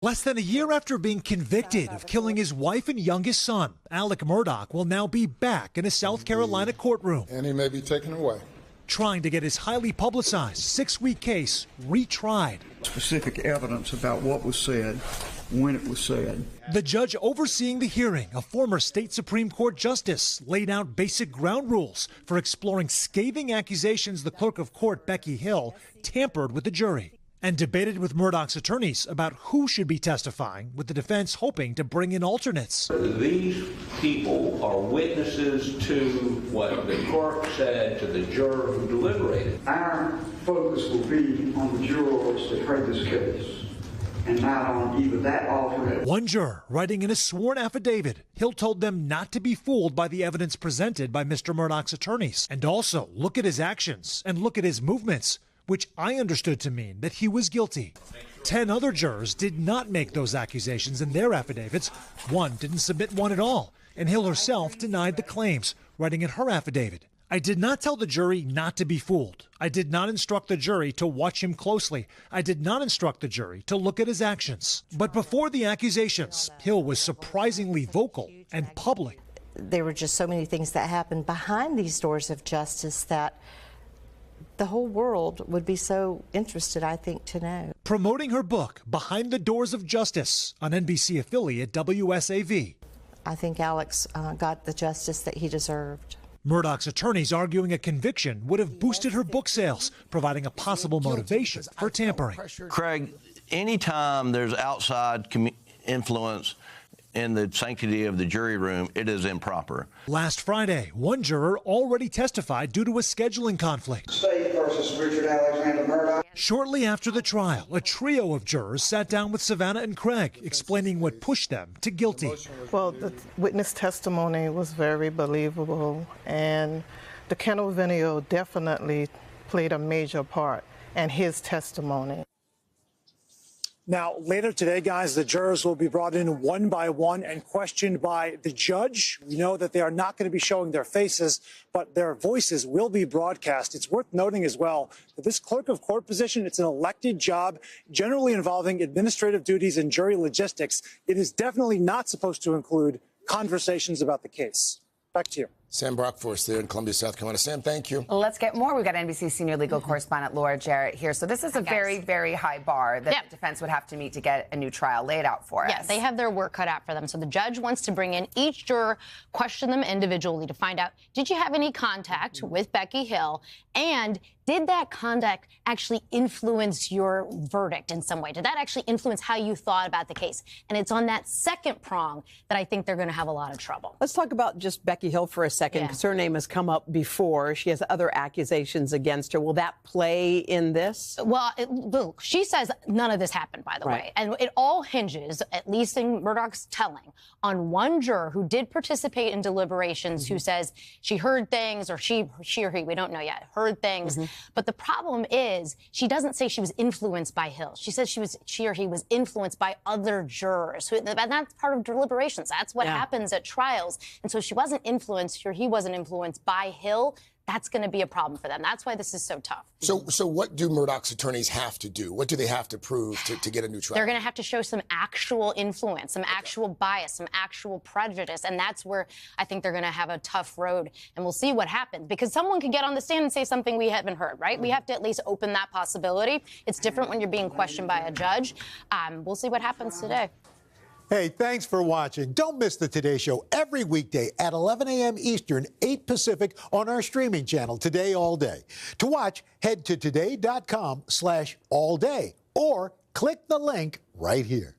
Less than a year after being convicted of killing his wife and youngest son, Alex Murdaugh will now be back in a South Carolina courtroom. And he may be taken away. Trying to get his highly publicized 6-week case retried. Specific evidence about what was said, when it was said. The judge overseeing the hearing, a former state Supreme Court justice, laid out basic ground rules for exploring scathing accusations the clerk of court, Becky Hill, tampered with the jury, and debated with Murdaugh's attorneys about who should be testifying, with the defense hoping to bring in alternates. These people are witnesses to what the court said to the juror who deliberated. Our focus will be on the jurors that heard this case, and not on either that alternate. One juror writing in a sworn affidavit, Hill told them not to be fooled by the evidence presented by Mr. Murdaugh's attorneys, and also look at his actions and look at his movements, which I understood to mean that he was guilty. 10 other jurors did not make those accusations in their affidavits. One didn't submit one at all, and Hill herself denied the claims, writing in her affidavit, "I did not tell the jury not to be fooled. I did not instruct the jury to watch him closely. I did not instruct the jury to look at his actions." But before the accusations, Hill was surprisingly vocal and public. There were just so many things that happened behind these doors of justice that the whole world would be so interested, I think, to know. Promoting her book, Behind the Doors of Justice, on NBC affiliate WSAV. I think Alex got the justice that he deserved. Murdaugh's attorneys arguing a conviction would have boosted her book sales, providing a possible motivation for tampering. Craig, anytime there's outside influence in the sanctity of the jury room, it is improper. Last Friday, one juror already testified due to a scheduling conflict. State versus Richard Alexander Murdaugh. Shortly after the trial, a trio of jurors sat down with Savannah and Craig, explaining what pushed them to guilty. Well, the witness testimony was very believable, and the kennel video definitely played a major part in his testimony. Now, later today, guys, the jurors will be brought in one by one and questioned by the judge. We know that they are not going to be showing their faces, but their voices will be broadcast. It's worth noting as well that this clerk of court position, it's an elected job, generally involving administrative duties and jury logistics. It is definitely not supposed to include conversations about the case. Back to you. Sam Brock for us there in Columbia, South Carolina. Sam, thank you. Let's get more. We've got NBC senior legal correspondent Laura Jarrett here. So this is a very, very high bar that the defense would have to meet to get a new trial laid out for us. Yeah, they have their work cut out for them. So the judge wants to bring in each juror, question them individually to find out, did you have any contact with Becky Hill? And did that contact actually influence your verdict in some way? Did that actually influence how you thought about the case? And it's on that second prong that I think they're going to have a lot of trouble. Let's talk about just Becky Hill for a second, because her name has come up before. She has other accusations against her. Will that play in this? Well, look, she says none of this happened, by the way. And it all hinges, at least in Murdaugh's telling, on one juror who did participate in deliberations who says she heard things, or she or he, we don't know yet, heard things. But the problem is she doesn't say she was influenced by Hill. She says she or he was influenced by other jurors. And that's part of deliberations. That's what happens at trials. And so she wasn't influenced, or he wasn't influenced by Hill. That's going to be a problem for them. That's why this is so tough. So what do Murdaugh's attorneys have to do? What do they have to prove to get a new trial? They're going to have to show some actual influence, some actual bias, some actual prejudice. And that's where I think they're going to have a tough road. And we'll see what happens. Because someone could get on the stand and say something we haven't heard, right? We have to at least open that possibility. It's different when you're being questioned by a judge. We'll see what happens today. Hey, thanks for watching. Don't miss the Today Show every weekday at 11 a.m. Eastern, 8 Pacific on our streaming channel, Today All Day. To watch, head to today.com/allday or click the link right here.